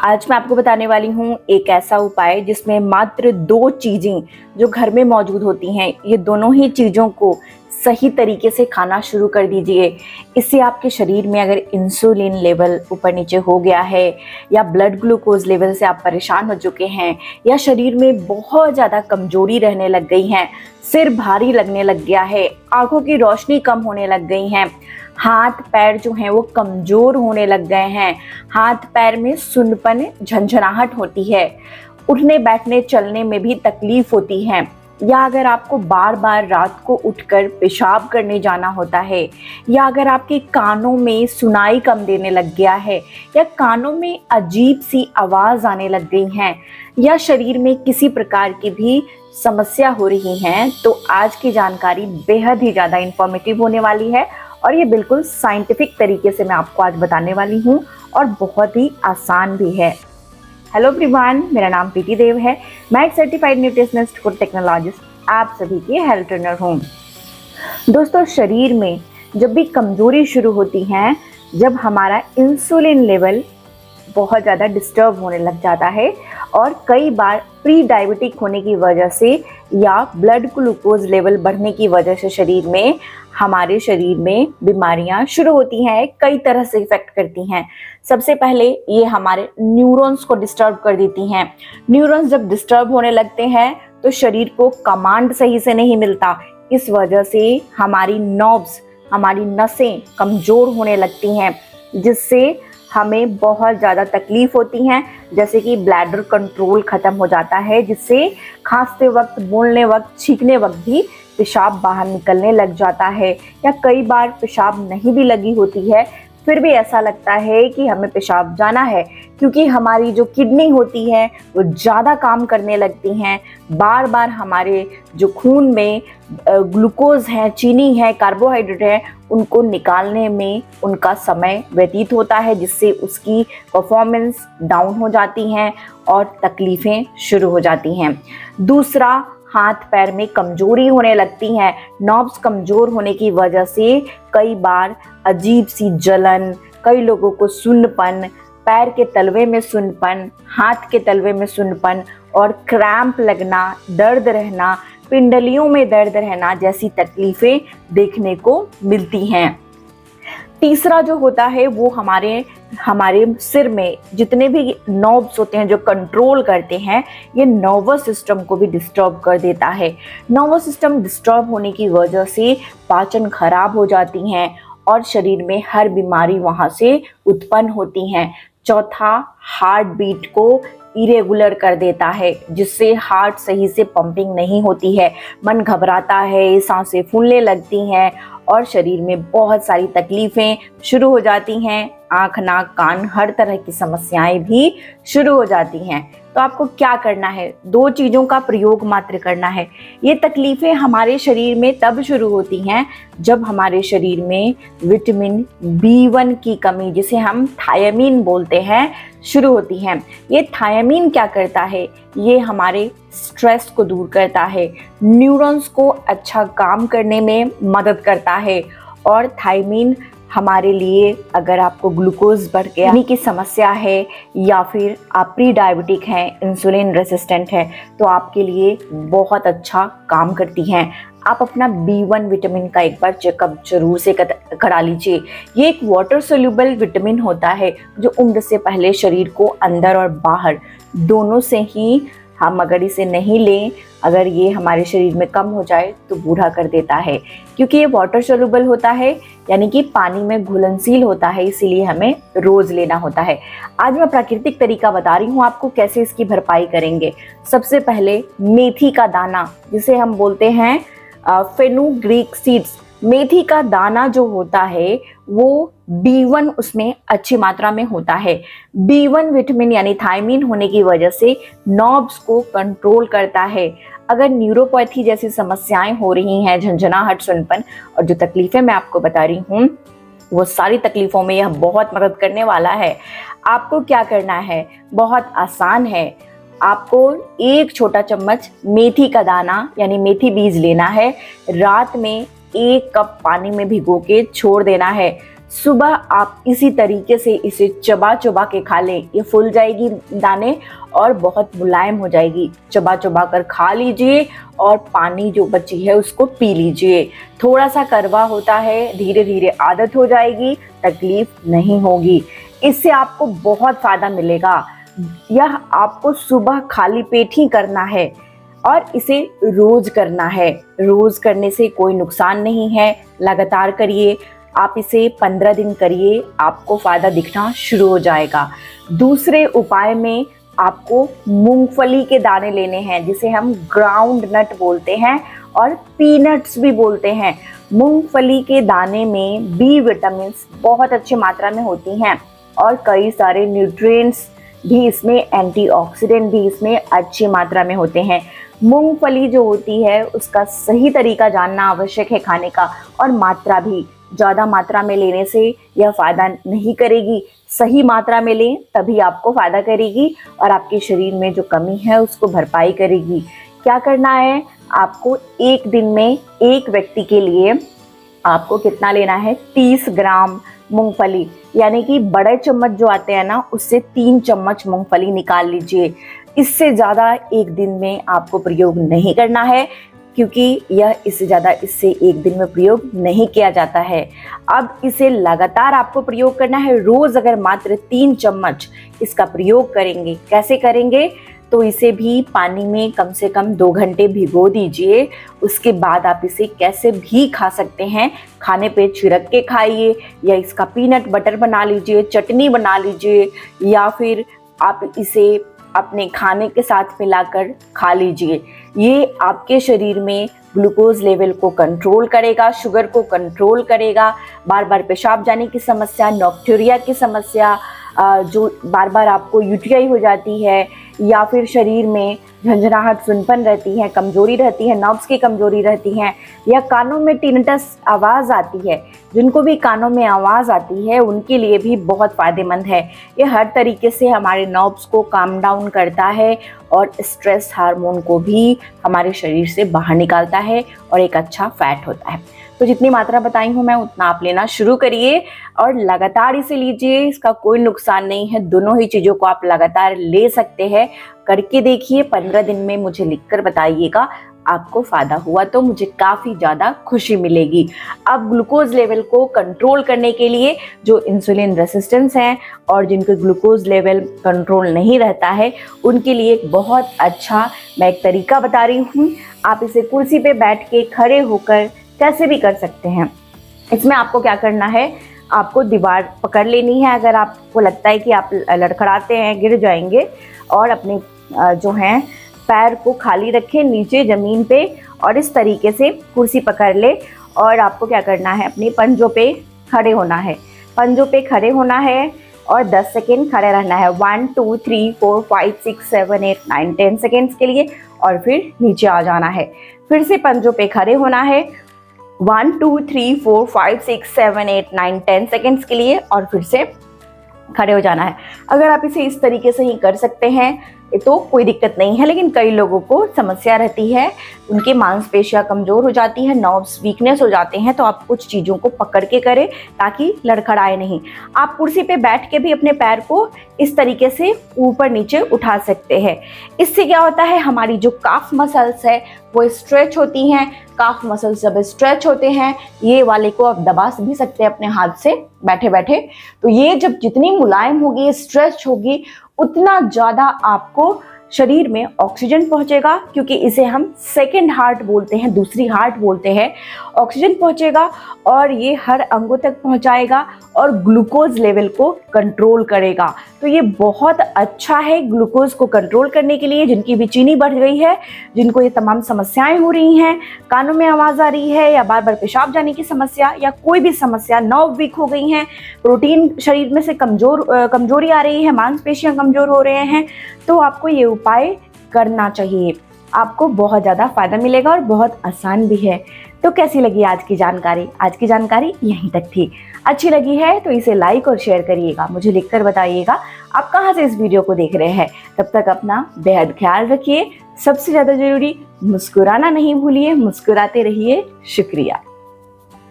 आज मैं आपको बताने वाली हूँ एक ऐसा उपाय जिसमें मात्र 2 चीजें जो घर में मौजूद होती हैं, ये दोनों ही चीजों को सही तरीके से खाना शुरू कर दीजिए। इससे आपके शरीर में अगर इंसुलिन लेवल ऊपर नीचे हो गया है या ब्लड ग्लूकोज लेवल से आप परेशान हो चुके हैं या शरीर में बहुत ज़्यादा कमजोरी रहने लग गई है, सिर भारी लगने लग गया है, आंखों की रोशनी कम होने लग गई है, हाथ पैर जो हैं वो कमज़ोर होने लग गए हैं, हाथ पैर में सुन्नपन झंझनाहट होती है, उठने बैठने चलने में भी तकलीफ होती है, या अगर आपको बार बार रात को उठकर पेशाब करने जाना होता है, या अगर आपके कानों में सुनाई कम देने लग गया है, या कानों में अजीब सी आवाज़ आने लग गई है, या शरीर में किसी प्रकार की भी समस्या हो रही है, तो आज की जानकारी बेहद ही ज़्यादा इंफॉर्मेटिव होने वाली है और ये बिल्कुल साइंटिफिक तरीके से मैं आपको आज बताने वाली हूँ और बहुत ही आसान भी है। हेलो एवरीवन, मेरा नाम प्रीति देव है। मैं एक सर्टिफाइड न्यूट्रिशनिस्ट फूड टेक्नोलॉजिस्ट, आप सभी की हेल्थ ट्रेनर हूँ। दोस्तों, शरीर में जब भी कमजोरी शुरू होती है, जब हमारा इंसुलिन लेवल बहुत ज़्यादा डिस्टर्ब होने लग जाता है और कई बार प्री डायबिटिक होने की वजह से या ब्लड ग्लूकोज लेवल बढ़ने की वजह से हमारे शरीर में बीमारियां शुरू होती हैं, कई तरह से इफेक्ट करती हैं। सबसे पहले ये हमारे न्यूरॉन्स को डिस्टर्ब कर देती हैं। न्यूरॉन्स जब डिस्टर्ब होने लगते हैं तो शरीर को कमांड सही से नहीं मिलता। इस वजह से हमारी नर्व्स, हमारी नसें कमज़ोर होने लगती हैं, जिससे हमें बहुत ज़्यादा तकलीफ होती हैं, जैसे कि ब्लैडर कंट्रोल ख़त्म हो जाता है, जिससे खांसते वक्त, बोलने वक्त, छींकने वक्त भी पेशाब बाहर निकलने लग जाता है, या कई बार पेशाब नहीं भी लगी होती है फिर भी ऐसा लगता है कि हमें पेशाब जाना है, क्योंकि हमारी जो किडनी होती है वो ज़्यादा काम करने लगती हैं। बार बार हमारे जो खून में ग्लूकोज है, चीनी है, कार्बोहाइड्रेट है, उनको निकालने में उनका समय व्यतीत होता है, जिससे उसकी परफॉर्मेंस डाउन हो जाती हैं और तकलीफ़ें शुरू हो जाती हैं। दूसरा, हाथ पैर में कमजोरी होने लगती है। नर्व्स कमजोर होने की वजह से कई बार अजीब सी जलन, कई लोगों को सुन्नपन, पैर के तलवे में सुन्नपन, हाथ के तलवे में सुन्नपन और क्रैम्प लगना, दर्द रहना, पिंडलियों में दर्द रहना जैसी तकलीफें देखने को मिलती हैं। तीसरा जो होता है वो हमारे सिर में जितने भी नर्व्स होते हैं जो कंट्रोल करते हैं, ये नर्वस सिस्टम को भी डिस्टर्ब कर देता है। नर्वस सिस्टम डिस्टर्ब होने की वजह से पाचन खराब हो जाती हैं और शरीर में हर बीमारी वहाँ से उत्पन्न होती हैं। चौथा, हार्ट बीट को इरेगुलर कर देता है, जिससे हार्ट सही से पंपिंग नहीं होती है, मन घबराता है, सांसें फूलने लगती हैं और शरीर में बहुत सारी तकलीफ़ें शुरू हो जाती हैं। आँख, नाक, कान, हर तरह की समस्याएं भी शुरू हो जाती हैं। तो आपको क्या करना है? 2 चीज़ों का प्रयोग मात्र करना है। ये तकलीफ़ें हमारे शरीर में तब शुरू होती हैं जब हमारे शरीर में विटामिन B1 की कमी, जिसे हम थायमीन बोलते हैं, शुरू होती हैं। ये थायमीन क्या करता है? ये हमारे स्ट्रेस को दूर करता है, न्यूरॉन्स को अच्छा काम करने में मदद करता है। और थायमीन हमारे लिए, अगर आपको ग्लूकोज बढ़ गया की समस्या है या फिर आप प्री डायबिटिक हैं, इंसुलिन रेसिस्टेंट है, तो आपके लिए बहुत अच्छा काम करती हैं। आप अपना B1 विटामिन का एक बार चेकअप जरूर से करा लीजिए। ये एक वाटर सोल्यूबल विटामिन होता है जो उम्र से पहले शरीर को अंदर और बाहर दोनों से ही, हम अगर इसे नहीं लें, अगर ये हमारे शरीर में कम हो जाए तो बूढ़ा कर देता है। क्योंकि ये वाटर सोल्यूबल होता है, यानी कि पानी में घुलनशील होता है, इसीलिए हमें रोज़ लेना होता है। आज मैं प्राकृतिक तरीका बता रही हूँ आपको कैसे इसकी भरपाई करेंगे। सबसे पहले मेथी का दाना, जिसे हम बोलते हैं फेनुग्रीक सीड्स, मेथी का दाना जो होता है वो B1 उसमें अच्छी मात्रा में होता है। B1 विटामिन यानी थायमीन होने की वजह से नर्व्स को कंट्रोल करता है। अगर न्यूरोपैथी जैसी समस्याएं हो रही हैं, झंझनाहट, सुन्नपन और जो तकलीफें मैं आपको बता रही हूँ, वो सारी तकलीफों में यह बहुत मदद करने वाला है। आपको क्या करना है? बहुत आसान है। आपको 1 छोटा चम्मच मेथी का दाना यानी मेथी बीज लेना है। रात में 1 कप पानी में भिगो के छोड़ देना है। सुबह आप इसी तरीके से इसे चबा चबा के खा लें। ये फूल जाएगी दाने और बहुत मुलायम हो जाएगी। चबा चबा कर खा लीजिए और पानी जो बची है उसको पी लीजिए। थोड़ा सा कड़वा होता है, धीरे धीरे आदत हो जाएगी, तकलीफ नहीं होगी। इससे आपको बहुत फायदा मिलेगा। यह आपको सुबह खाली पेट ही करना है और इसे रोज करना है। रोज करने से कोई नुकसान नहीं है। लगातार करिए, आप इसे 15 दिन करिए, आपको फायदा दिखना शुरू हो जाएगा। दूसरे उपाय में आपको मूंगफली के दाने लेने हैं, जिसे हम ग्राउंड नट बोलते हैं और पीनट्स भी बोलते हैं। मूंगफली के दाने में बी विटामिन बहुत अच्छी मात्रा में होती हैं और कई सारे न्यूट्रिएंट्स भी इसमें, एंटीऑक्सीडेंट भी इसमें अच्छी मात्रा में होते हैं। मूंगफली जो होती है उसका सही तरीका जानना आवश्यक है खाने का, और मात्रा भी। ज़्यादा मात्रा में लेने से यह फ़ायदा नहीं करेगी। सही मात्रा में लें तभी आपको फ़ायदा करेगी और आपके शरीर में जो कमी है उसको भरपाई करेगी। क्या करना है आपको, एक दिन में एक व्यक्ति के लिए आपको कितना लेना है, 30 ग्राम मूंगफली, यानी कि बड़े चम्मच जो आते हैं ना, उससे 3 चम्मच मूंगफली निकाल लीजिए। इससे ज़्यादा एक दिन में आपको प्रयोग नहीं करना है, क्योंकि यह इससे ज़्यादा इससे एक दिन में प्रयोग नहीं किया जाता है। अब इसे लगातार आपको प्रयोग करना है। रोज़ अगर मात्र 3 चम्मच इसका प्रयोग करेंगे, कैसे करेंगे, तो इसे भी पानी में कम से कम 2 घंटे भिगो दीजिए। उसके बाद आप इसे कैसे भी खा सकते हैं। खाने पे छिड़क के खाइए, या इसका पीनट बटर बना लीजिए, चटनी बना लीजिए, या फिर आप इसे अपने खाने के साथ मिलाकर खा लीजिए। ये आपके शरीर में ग्लूकोज लेवल को कंट्रोल करेगा, शुगर को कंट्रोल करेगा। बार बार पेशाब जाने की समस्या, नॉक्टूरिया की समस्या, जो बार बार आपको यूटीआई हो जाती है, या फिर शरीर में झंझनाहट, सुनपन रहती है, कमजोरी रहती है, नर्व्स की कमजोरी रहती है, या कानों में टिनिटस आवाज़ आती है, जिनको भी कानों में आवाज़ आती है उनके लिए भी बहुत फ़ायदेमंद है। ये हर तरीके से हमारे नर्व्स को काम डाउन करता है और स्ट्रेस हार्मोन को भी हमारे शरीर से बाहर निकालता है और एक अच्छा फैट होता है। तो जितनी मात्रा बताई हूँ मैं उतना आप लेना शुरू करिए और लगातार इसे लीजिए। इसका कोई नुकसान नहीं है, दोनों ही चीज़ों को आप लगातार ले सकते हैं। करके देखिए, 15 दिन में मुझे लिखकर बताइएगा आपको फ़ायदा हुआ तो मुझे काफ़ी ज़्यादा खुशी मिलेगी। अब ग्लूकोज लेवल को कंट्रोल करने के लिए जो इंसुलिन रेसिस्टेंस हैं और जिनको ग्लूकोज लेवल कंट्रोल नहीं रहता है, उनके लिए एक बहुत अच्छा मैं एक तरीका बता रही हूँ। आप इसे कुर्सी पे बैठ के, खड़े होकर कैसे भी कर सकते हैं। इसमें आपको क्या करना है, आपको दीवार पकड़ लेनी है। अगर आपको लगता है कि आप लड़खड़ाते हैं, गिर जाएंगे, और अपने जो हैं पैर को खाली रखें नीचे ज़मीन पे और इस तरीके से कुर्सी पकड़ ले। और आपको क्या करना है, अपने पंजों पे खड़े होना है। पंजों पे खड़े होना है और 10 सेकेंड खड़े रहना है। 1 2 3 4 5 6 7 8 9 10 सेकेंड्स के लिए, और फिर नीचे आ जाना है। फिर से पंजों पे खड़े होना है 1 2 3 4 5 6 7 8 9 10 सेकेंड्स के लिए, और फिर से खड़े हो जाना है। अगर आप इसे इस तरीके से ही कर सकते हैं तो कोई दिक्कत नहीं है, लेकिन कई लोगों को समस्या रहती है, उनकी मांसपेशियां कमज़ोर हो जाती है, नर्व्स वीकनेस हो जाते हैं, तो आप कुछ चीज़ों को पकड़ के करें ताकि लड़खड़ाए नहीं। आप कुर्सी पे बैठ के भी अपने पैर को इस तरीके से ऊपर नीचे उठा सकते हैं। इससे क्या होता है, हमारी जो काफ मसल्स है वो स्ट्रेच होती हैं। काफ मसल्स जब स्ट्रेच होते हैं, ये वाले को आप दबा भी सकते हैं अपने हाथ से बैठे बैठे, तो ये जब जितनी मुलायम होगी, स्ट्रेच होगी, उतना ज़्यादा आपको शरीर में ऑक्सीजन पहुंचेगा, क्योंकि इसे हम सेकंड हार्ट बोलते हैं, दूसरी हार्ट बोलते हैं। ऑक्सीजन पहुंचेगा और ये हर अंगों तक पहुंचाएगा और ग्लूकोज लेवल को कंट्रोल करेगा। तो ये बहुत अच्छा है ग्लूकोज को कंट्रोल करने के लिए। जिनकी भी चीनी बढ़ गई है, जिनको ये तमाम समस्याएं हो रही हैं, कानों में आवाज़ आ रही है, या बार बार पेशाब जाने की समस्या, या कोई भी समस्या, नर्व वीक हो गई हैं, प्रोटीन शरीर में से कमजोरी आ रही है, मांसपेशियां कमज़ोर हो रहे हैं, तो आपको ये उपाय करना चाहिए। आपको बहुत ज़्यादा फायदा मिलेगा और बहुत आसान भी है। तो कैसी लगी आज की जानकारी? आज की जानकारी यहीं तक थी। अच्छी लगी है तो इसे लाइक और शेयर करिएगा, मुझे लिखकर बताइएगा आप कहाँ से इस वीडियो को देख रहे हैं। तब तक अपना बेहद ख्याल रखिए। सबसे ज़्यादा जरूरी, मुस्कुराना नहीं भूलिए, मुस्कुराते रहिए। शुक्रिया।